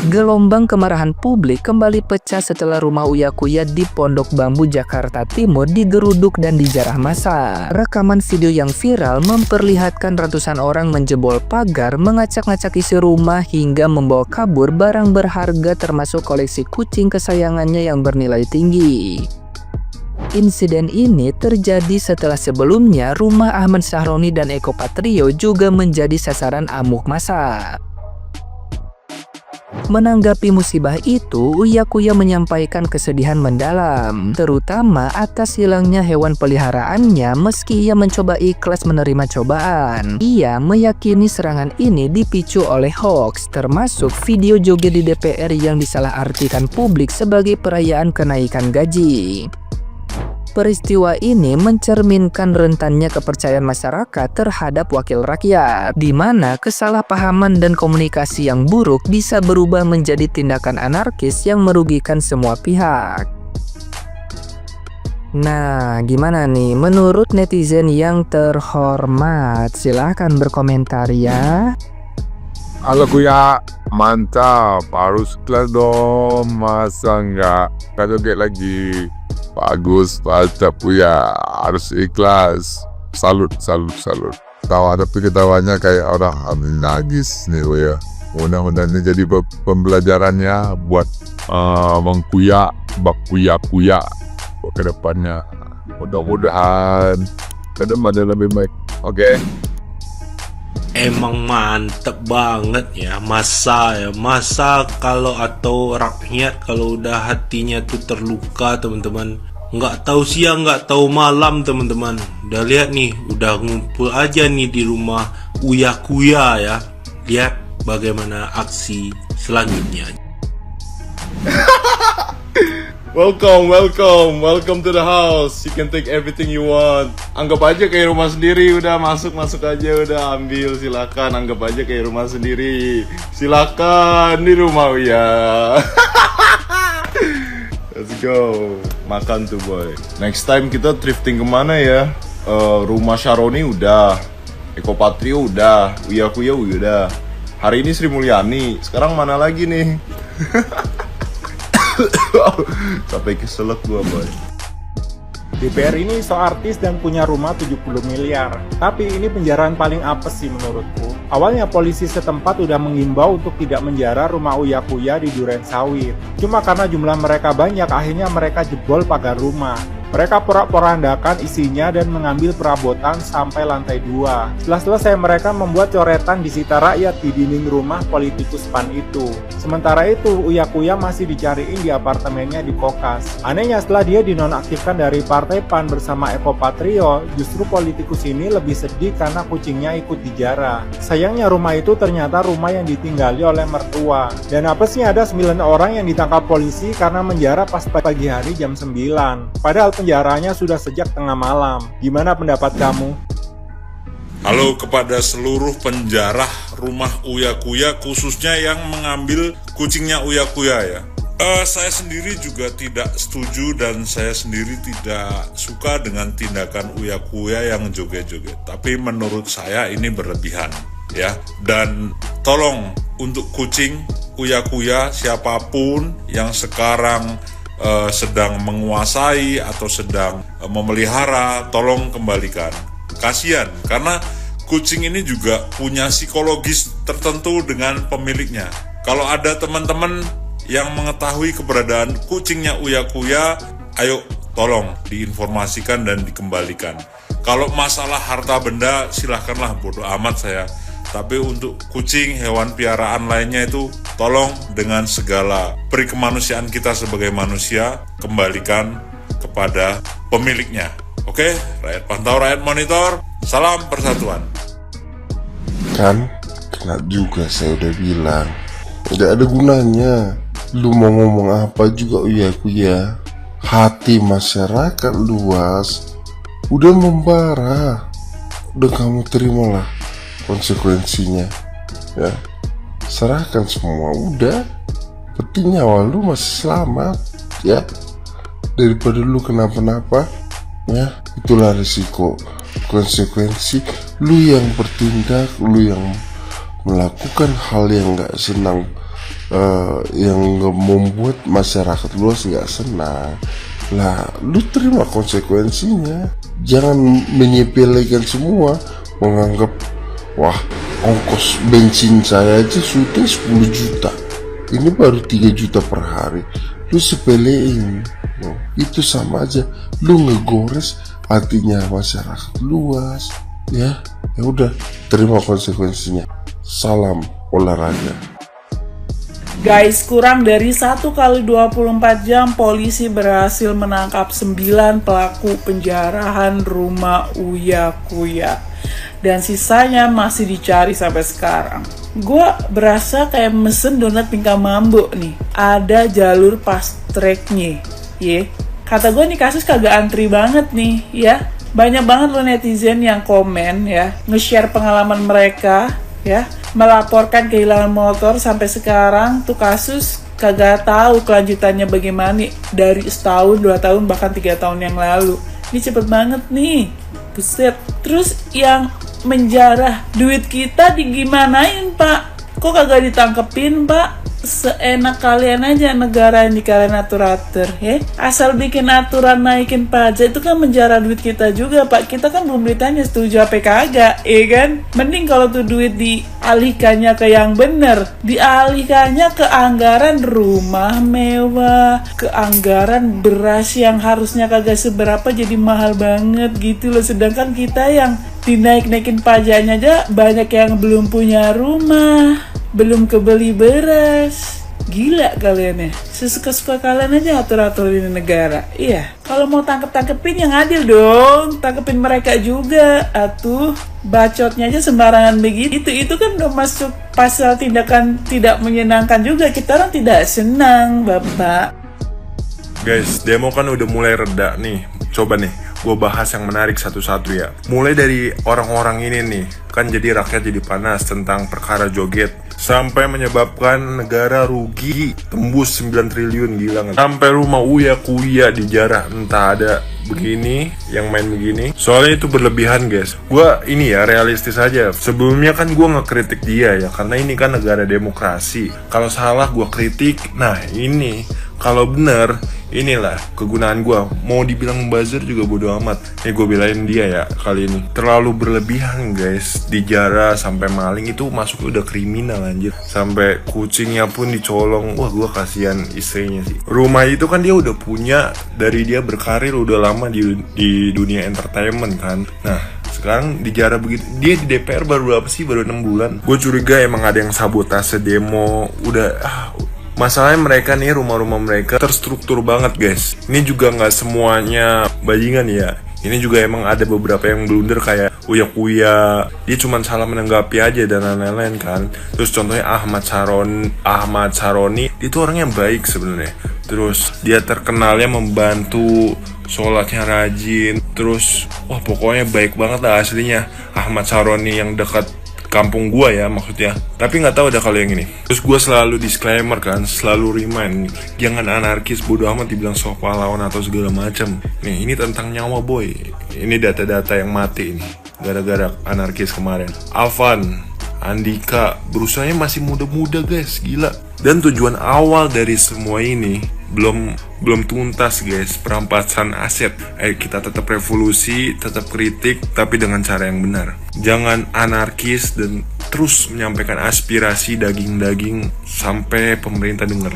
Gelombang kemarahan publik kembali pecah setelah rumah Uya Kuya di Pondok Bambu, Jakarta Timur digeruduk dan dijarah massa. Rekaman video yang viral memperlihatkan ratusan orang menjebol pagar, mengacak-ngacak isi rumah hingga membawa kabur barang berharga termasuk koleksi kucing kesayangannya yang bernilai tinggi. Insiden ini terjadi setelah sebelumnya rumah Ahmad Sahroni dan Eko Patrio juga menjadi sasaran amuk massa. Menanggapi musibah itu, Uya Kuya menyampaikan kesedihan mendalam, terutama atas hilangnya hewan peliharaannya meski ia mencoba ikhlas menerima cobaan. Ia meyakini serangan ini dipicu oleh hoax, termasuk video joget di DPR yang disalahartikan publik sebagai perayaan kenaikan gaji. Peristiwa ini mencerminkan rentannya kepercayaan masyarakat terhadap wakil rakyat, di mana kesalahpahaman dan komunikasi yang buruk bisa berubah menjadi tindakan anarkis yang merugikan semua pihak. Nah, gimana nih menurut netizen yang terhormat? Silahkan berkomentar ya. Halo Kuya, mantap, harus kelas dong, masa enggak? Joget lagi. Bagus, mantap Kuya, harus ikhlas. Salut. Tawa tapi ketawanya kayak orang nangis nih Kuya. Mudah-mudahan ini jadi pembelajarannya buat mengkuya, kuya ke depannya. Mudah-mudahan ke depannya lebih baik. Oke. Emang mantep banget ya masa kalau atau rakyat kalau udah hatinya tuh terluka teman-teman, nggak tahu siang nggak tahu malam teman-teman. Udah lihat nih, udah ngumpul aja nih di rumah Uya Kuya ya. Lihat bagaimana aksi selanjutnya. Welcome to the house. You can take everything you want. Anggap aja kayak rumah sendiri. Udah masuk aja, udah ambil, silakan. Anggap aja kayak rumah sendiri. Silakan di rumah Uya. Let's go. Makan tuh boy. Next time kita thrifting kemana ya? Rumah Sahroni udah, Eko Patrio udah, Uya Kuya udah. Hari ini Sri Mulyani. Sekarang mana lagi nih? Sampai keselak gua boy. DPR ini so artis dan punya rumah 70 miliar. Tapi ini penjaraan paling apes sih menurutku. Awalnya polisi setempat udah mengimbau untuk tidak menjara rumah Uya Kuya di Duren Sawit. Cuma karena jumlah mereka banyak, akhirnya mereka jebol pagar rumah. Mereka porak-porandakan isinya dan mengambil perabotan sampai lantai 2. Setelah selesai, mereka membuat coretan di sita rakyat di dinding rumah politikus PAN itu. Sementara itu, Uya Kuya masih dicariin di apartemennya di Kokas. Anehnya, setelah dia dinonaktifkan dari partai PAN bersama Eko Patrio, justru politikus ini lebih sedih karena kucingnya ikut dijara. Sayangnya rumah itu ternyata rumah yang ditinggali oleh mertua. Dan apesnya ada 9 orang yang ditangkap polisi karena menjara pas pagi hari jam 9. Padahal penjaranya sudah sejak tengah malam. Gimana pendapat kamu? Halo kepada seluruh penjara rumah Uya Kuya, khususnya yang mengambil kucingnya Uya Kuya ya. Saya sendiri juga tidak setuju dan saya sendiri tidak suka dengan tindakan Uya Kuya yang joget-joget. Tapi menurut saya ini berlebihan ya. Dan tolong untuk kucing Uya Kuya, siapapun yang sekarang sedang menguasai atau sedang memelihara, tolong kembalikan. Kasihan, karena kucing ini juga punya psikologis tertentu dengan pemiliknya. Kalau ada teman-teman yang mengetahui keberadaan kucingnya Uya Kuya, ayo tolong diinformasikan dan dikembalikan. Kalau masalah harta benda, silahkanlah, bodo amat saya. Tapi untuk kucing, hewan piaraan lainnya itu tolong dengan segala perikemanusiaan kita sebagai manusia, kembalikan kepada pemiliknya. Oke, rakyat pantau, rakyat monitor, salam persatuan. Kan, kena juga saya udah bilang. Gak ada gunanya. Lu mau ngomong apa juga Uya Kuya. Hati masyarakat luas udah membara. Udah kamu terimalah konsekuensinya ya, serahkan semua, udah, penting nyawa lu masih selamat ya, daripada lu kenapa-napa ya. Itulah risiko, konsekuensi lu yang bertindak, lu yang melakukan hal yang gak senang yang membuat masyarakat luas nggak senang. Lah, lu terima konsekuensinya. Jangan menyepelekan semua, menganggap wah, ongkos bensin saya aja syuting 10 juta. Ini baru 3 juta per hari. Lu sepelein. Itu sama aja lu ngegores hatinya masyarakat luas. Ya udah, terima konsekuensinya. Salam olahraga. Guys, kurang dari 1 kali 24 jam polisi berhasil menangkap 9 pelaku penjarahan rumah Uya Kuya. Dan sisanya masih dicari sampai sekarang. Gue berasa kayak mesen donat tingkah mambo nih. Ada jalur fast tracknya. Kata gue nih kasus kagak antri banget nih ya. Banyak banget lo netizen yang komen ya, nge-share pengalaman mereka ya, melaporkan kehilangan motor sampai sekarang tuh kasus kagak tahu kelanjutannya bagaimana dari setahun, 2 tahun, bahkan 3 tahun yang lalu. Ini cepet banget nih, buset. Terus yang menjarah duit kita digimanain pak? Kok kagak ditangkepin pak? Seenak kalian aja negara ini kalian atur-atur ya. Asal bikin aturan naikin pajak itu kan menjarah duit kita juga pak. Kita kan belum ditanya setuju apa kagak, kan? Mending kalau tuh duit dialihkannya ke yang bener, dialihkannya ke anggaran rumah mewah, ke anggaran beras yang harusnya kagak seberapa jadi mahal banget gitu loh. Sedangkan kita yang dinaik-naikin pajaknya aja banyak yang belum punya rumah, belum kebeli beras. Gila kalian ya. Sesuka-suka kalian aja atur-atur ini negara. Iya. Kalau mau tangkep-tangkepin yang adil dong. Tangkepin mereka juga. Atuh, bacotnya aja sembarangan begitu. Itu kan udah masuk pasal tindakan tidak menyenangkan juga. Kita orang tidak senang, Bapak. Guys, demo kan udah mulai reda nih. Coba nih, gue bahas yang menarik satu-satu ya. Mulai dari orang-orang ini nih, kan jadi rakyat jadi panas tentang perkara joget, sampai menyebabkan negara rugi tembus 9 triliun, gila nggak? Sampai rumah Uya Kuya dijarah, entah ada begini, yang main begini. Soalnya itu berlebihan guys. Gue ini ya realistis aja. Sebelumnya kan gue ngekritik dia ya, karena ini kan negara demokrasi. Kalau salah gue kritik. Nah ini kalau bener, inilah kegunaan gue. Mau dibilang buzzer juga bodo amat. Gue belain dia ya kali ini. Terlalu berlebihan guys. Dijarah sampai maling itu masuk udah kriminal anjir. Sampai kucingnya pun dicolong. Wah gue kasihan istrinya sih. Rumah itu kan dia udah punya dari dia berkarir udah lama di dunia entertainment kan. Nah sekarang dijarah begitu. Dia di DPR baru berapa sih? Baru 6 bulan. Gue curiga emang ada yang sabotase demo. Masalahnya mereka nih, rumah-rumah mereka terstruktur banget guys. Ini juga nggak semuanya bajingan ya. Ini juga emang ada beberapa yang blunder kayak Uya Kuya. Dia cuma salah menanggapi aja dan lain-lain kan. Terus contohnya Ahmad Saroni, dia tuh orang yang baik sebenarnya. Terus dia terkenalnya membantu, sholatnya rajin. Terus wah pokoknya baik banget lah aslinya. Ahmad Saroni yang dekat kampung gua ya maksudnya. Tapi nggak tahu ada kalau yang ini. Terus gua selalu disclaimer kan, selalu remind, jangan anarkis, bodo amat dibilang sok pahlawan atau segala macam. Nih ini tentang nyawa boy. Ini data-data yang mati ini gara-gara anarkis kemarin. Alvan, Andika berusahanya masih muda-muda guys, gila. Dan tujuan awal dari semua ini belum tuntas guys, perampasan aset. Ayo kita tetap revolusi, tetap kritik, tapi dengan cara yang benar. Jangan anarkis dan terus menyampaikan aspirasi daging-daging sampai pemerintah dengar.